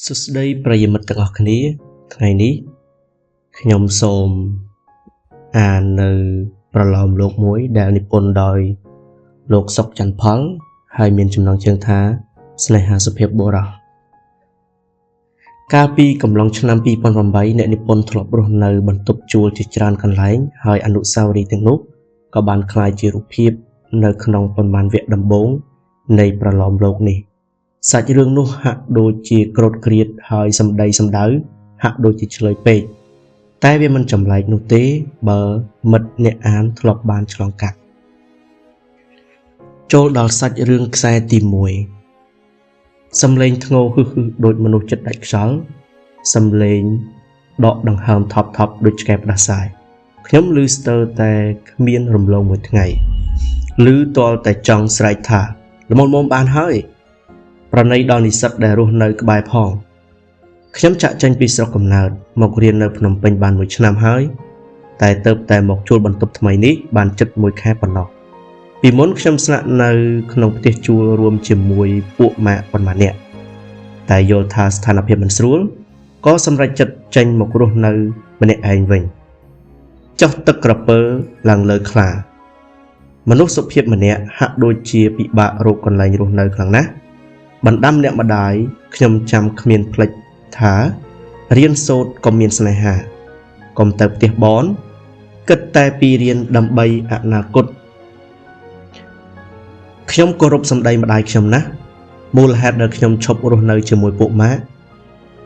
សួស្តីប្រិយមិត្តទាំងអស់គ្នាថ្ងៃនេះខ្ញុំសូមអាននៅប្រឡោមលោកមួយដែលនិពន្ធដោយលោកសុកច័ន្ទផលហើយមានចំណងជើងថាស្នេហាសុភាពបុរសកាលពីកំឡុងឆ្នាំ2008អ្នកនិពន្ធធ្លាប់រស់នៅបន្ទប់ជួលជាច្រើនកន្លែងហើយអនុស្សាវរីយ៍ទាំងនោះក៏បានក្លាយជារូបភាពនៅក្នុងប៉ុន្មានវគ្គដំបូងនៃប្រឡោមលោកនេះសាច់រឿងនោះហាក់ដូចជាក្រោតក្រៀតហើយសម្ដីសម្ដៅហាក់ដូចជាឆ្លើយពេកតែវាមិនចម្លែកនោះទេបើមិត្តអ្នកអានធ្លាប់បានឆ្លងកាត់ចូលដល់សាច់រឿងខ្សែទី1សំឡេងធ្ងោហឹសដូចមនុស្សចិត្តដាច់ខ្យល់សំឡេងដកដង្ហើមថប់ដូចឆ្កែផ្ដាសាយខ្ញុំឮស្ទើរតែគ្មានរំលងមួយថ្ងៃឮទាល់តែចង់ស្រែកថាល្មមបានហើយប្រណីដល់និស្សិតដែលរស់នៅក្បែរផងខ្ញុំចាក់ចេញពីស្រុកកំណើតមករៀននៅភ្នំពេញបាន1ឆ្នាំហើយតែទៅតែមកជួលបន្ទប់ថ្មីនេះបានជិត1ខែប៉ុណ្ណោះពីមុនខ្ញុំស្នាក់នៅក្នុងផ្ទះជួលរួមជាមួយពួកម៉ាក់ប៉ុន្មាននាក់តែយល់ថាស្ថានភាពមិនស្រួលក៏សម្រេចចិត្តចេញមករស់នៅម្នាក់ឯងវិញចុះទឹកក្រពើឡើងលើខ្លាមនុស្សសុភាពម្នាក់ហាក់ដូចជាពិបាករកកន្លែងរស់នៅខ្លាំងណាស់បណ្ដាំអ្នកម្ដាយខ្ញុំចាំគ្មានភ្លេចថារៀនសូត្រក៏មានស្នេហាកុំទៅផ្ទះបនគិតតែពីរៀនដើម្បីអនាគតខ្ញុំគោរពសម្ដីម្ដាយខ្ញុំណាស់មូលហេតុដែលខ្ញុំឈប់រស់នៅជាមួយពួកម៉ាក់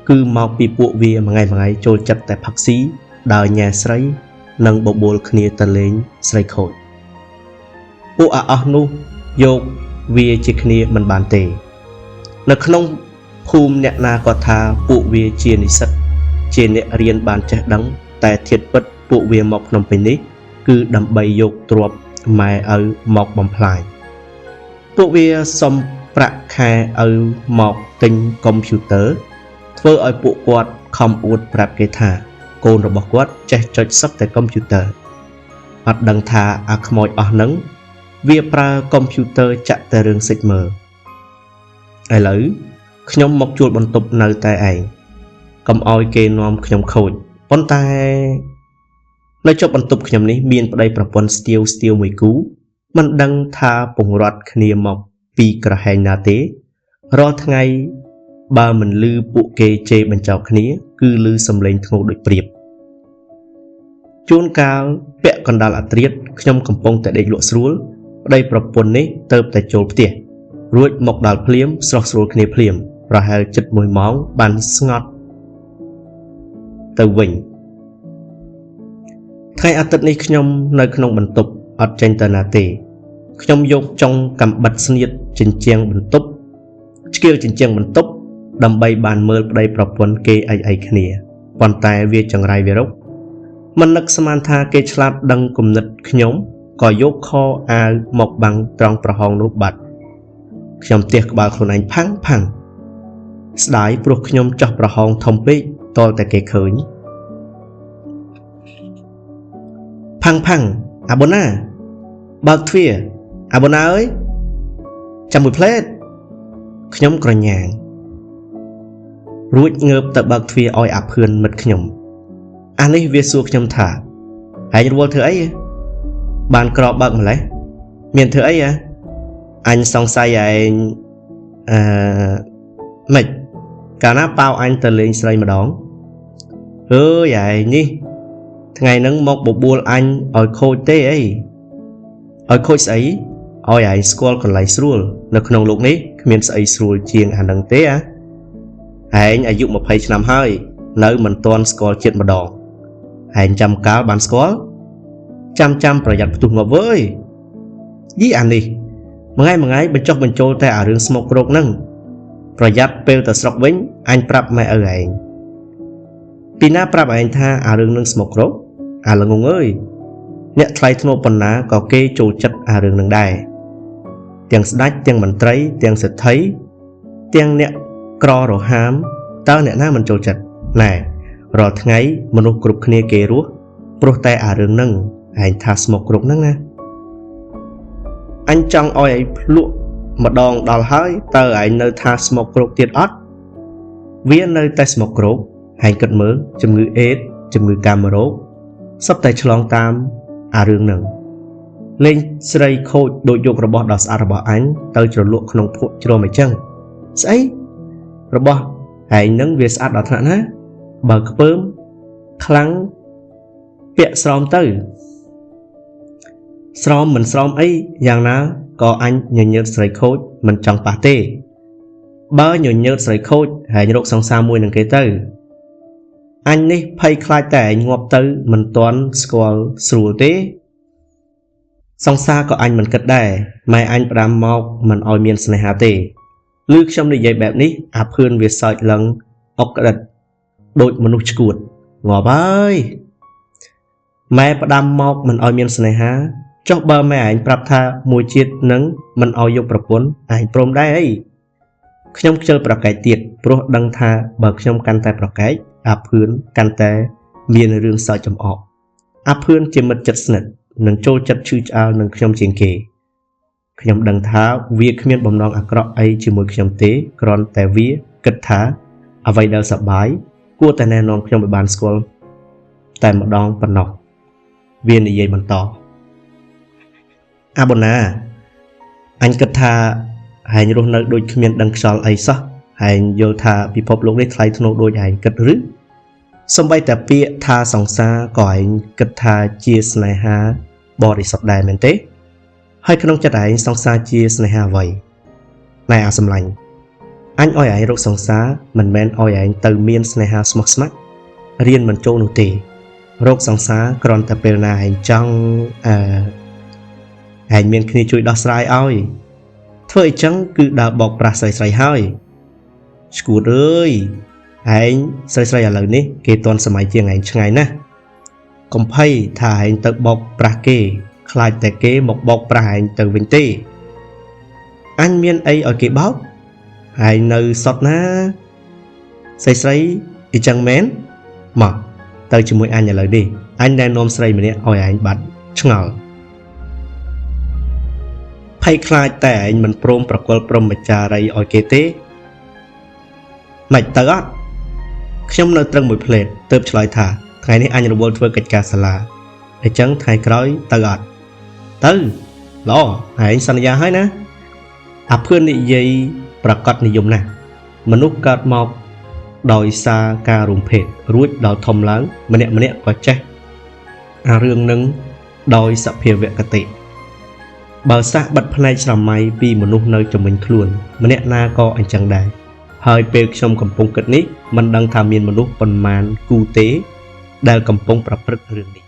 គឺមកពីពួកវាមួយថ្ងៃចូលចិត្តតែផឹកស៊ីដើរញ៉ែស្រីនិងបបួលគ្នាទៅលេងស្រីខូចពួកអាអស់នោះយកវាជាគ្នាមិនបានទេនៅក្នុងភូមិអ្នកណាក៏ថាពួកវាជានិស្សិតជាអ្នករៀនបានចេះដឹងតែធៀបពិតពួកវាមកភ្នំពេញនេះគឺដើម្បីយកទ្រព្យម៉ែឪមកបំផ្លាញពួកវាសុំប្រាក់ខែឪមកទិញកុំព្យូទ័រធ្វើឲ្យពួកគាត់ខំអួតប្រាប់គេថាកូនរបស់គាត់ចេះចុចសឹកតែកុំព្យូទ័រអត់ដឹងថាអាខ្មោចអស់ហ្នឹងវាប្រើកុំព្យូទ័រចាក់តែរឿងសិចមើលឥឡូវខ្ញុំមកជួលបន្ទប់នៅតែឯងកុំឲ្យគេនាំខ្ញុំខូចប៉ុន្តែនៅចុះបន្ទប់ខ្ញុំនេះមានប្តីប្រពន្ធស្ទាវមួយគូមិនដឹងថាពង្រត់គ្នាមកពីក្រហែងណាទេរាល់ថ្ងៃបើមិនឮពួកគេជេរបញ្ចោកគ្នាគឺឮសំឡេងធ្ងោដូចព្រាបជួនកាលពាក់កណ្ដាលអាត្រៀតខ្ញុំកំពុងតែដេកលក់ស្រួលប្តីប្រពន្ធនេះទៅតែចូលផ្ទះរួចមកដល់ភ្លាមស្រស់ស្រួលគ្នាភ្លាមប្រហែលជិត1ម៉ោងបានស្ងប់ទៅវិញថ្ងៃអាទិត្យនេះខ្ញុំនៅក្នុងបន្ទប់អត់ចេញទៅណាទេខ្ញុំយកចុងកាំបិតស្នៀតជញ្ជាំងបន្ទប់ឆ្កៀលជញ្ជាំងបន្ទប់ដើម្បីបានមើលប្តីប្រពន្ធគេអីគ្នាប៉ុន្តែវាចង្រៃវារុកមិននឹកស្មានថាគេឆ្លាតដឹងគំនិតខ្ញុំក៏យកខោអាវមកបាំងត្រង់ប្រហោងនោះបាត់ខ្ញុំទះក្បាលខ្លួនឯងផាំងស្ដាយព្រោះខ្ញុំចោះប្រហោងធំពេកតលតែគេឃើញផាំងអាបូណាបើកទ្វារអាបូណាអើយចាំមួយផ្លេតខ្ញុំក្រញាងរួចងើបទៅបើកទ្វារឲ្យអាភឿនមិត្តខ្ញុំអានេះវាសួរខ្ញុំថាឯងរវល់ធ្វើអីបានក្របើកម្លេះមានធ្វើអីអញសង្ស័យឯងម៉េចកាលណាប៉ាវអញទៅលេងស្រីម្ដងអើយឯងនេះថ្ងៃហ្នឹងមកបបួលអញឲ្យខូចទេអីឲ្យខូចស្អីឲ្យឯងស្គាល់កន្លែងស្រួលនៅក្នុងលោកនេះគ្មានស្អីស្រួលជាងអាហ្នឹងទេឯងអាយុ20ឆ្នាំហើយនៅមិនទាន់ស្គាល់ចិត្តម្ដងឯងចាំកាលបានស្គាល់ចាំប្រយ័ត្នផ្ទុះងាប់វើយយីអានេះមួយថ្ងៃបញ្ចុះបញ្ចូលតែអារឿងស្មុករោគហ្នឹងប្រយ័ត្នពេលទៅស្រុកវិញអញប្រាប់ម៉ែឪឯងពីណាប្រាប់ឯងថាអារឿងនឹងស្មុករោគអាល្ងងអើយអ្នកថ្លៃធ្នូប៉ុណ្ណាក៏គេចូលចិត្តអារឿងនឹងដែរទាំងស្ដេចទាំងមន្ត្រីទាំងសេដ្ឋីទាំងអ្នកក្ររហាមតើអ្នកណាមិនចូលចិត្តណែរាល់ថ្ងៃមនុស្សគ្រប់គ្នាគេរស់ព្រោះតែអារឿងហ្នឹងឯងថាស្មុករោគហ្នឹងណាអញចង់ឲ្យឯងភ្លក់ម្ដងដល់ហើយតើឯងនៅថាស្មុករោគទៀតអត់ Vì nơi tay smok rốt, hành cất mơ, chùm ngư ết, chùm ngư cam rốt, sắp tay chlong tam, rương nâng. Lên srei khôi đội dục rồi bỏ đỏ xa rồi bỏ ánh, tới cho lụa không phụ cho mày chăng. Sẽ rồi bỏ, hãy nâng việc xa đỏ thẳng á, bờ cấp bơm, khăn, vẹn xóm tới. Xóm mình xóm ấy, dạng nào, có anh nhờ srei khôi, mình chẳng bà tê. Bơ nhờ srei khôi, hãy nhớ song xa mùi nâng kế tới. Anh đi phay khai tẻ ngọp tới, mình toán squall srul tế. Song xa có anh mình cất đài, mai anh bà mọc mình oi miên sne hà tê. Lưu trong đi dạy bẹp ní, áp hơn việc sợi lăng, ốc đật, đội mà nụ chuột, ngọp ơi. Mai bà mọc mình oi miên sne hà, chọc bơ mai anh bạp tha mùi chiết nâng, mình oi dục bạp vốn, anh prom đai ấy. Khnhóm chơi bạp cái tiệt, bố đăng tha bờ khnhóm căn tay bạp cái, áp hơn căn tay, miên rương sợi chấm ọc. Áp hơn chê mật chất snật. Nâng trô chất chư chào nâng khnhóm chiến kê. Khnhóm đăng thá việc miên bồng nông ạc rọ ấy chư mùi khnhóm tế, còn tại vía, kết thá, vay đào sạp bái, cua tại nè nông khnhóm bởi bàn school. Tại một đong phần nọc. Viên này dây bằng tỏ. Bọn à, anh kết thá, hãy nhớ nơi đôi miên đăng xol ấy sao? Hãy nhớ thá bị phốp lúc đấy thay thô đôi hãy kết rứ. Xong bay tập bịa tha sòng xa có anh kết tha chia sne ha bò đi sọc đài mến tế. Hay khả nông chất anh sòng xa chia sne ha vậy. Này à xâm lành. Anh oi anh rốt sòng xa, mình men oi anh từ miên sne ha smok smak. Riêng mình trô nụ tì. Rốt sòng xa còn tập bèo nà anh trong anh miên khní chui đo srai oi. Thôi chẳng cứ đào bọc ra sài sài hơi. Skut ơi. Anh sợi ở lần ní kê toàn sớm ai chiang anh ngày nè, còn phay thà anh tự bọc pra kê, khai tại kê một bọc pra anh tự vinh tê. Anh miên ấy ở kê bóc, anh nơi sọt na, sợi đi chẳng mến, mà tới chỉ mỗi anh nhà lời đi, anh đang nôm sợi mình oi anh bắt ngờ. Phay khai tại anh mình prom prakol prom mà trà ray ở kê tê, mày tới á.ខ្ញុំនៅត្រឹងមួយផ្លេតទើបឆ្លើយថាថ្ងៃនេះអញរវល់ធ្វើកិច្ចការសាលាអញ្ចឹងថ្ងៃក្រោយទៅអត់ទៅល្អហើយសន្យាហើយណាអាភឿននិយាយប្រកាសនិយមណាស់មនុស្សកើតមកដោយសារការរំភេទរួចដល់ធំឡើងម្នាក់ក៏ចេះអារឿងនឹងដោយសភាវគតិបើសះបិទផ្នែកស្រមៃពីមនុស្សនៅជំនាញខ្លួនម្នាក់ណាក៏អញ្ចឹងដែរហើយពេលខ្ញុំកំពុងគិតនេះមិនដឹងថាមានមនុស្សប៉ុន្មានគូទេដែលកំពុងប្រព្រឹត្តរឿងនេះ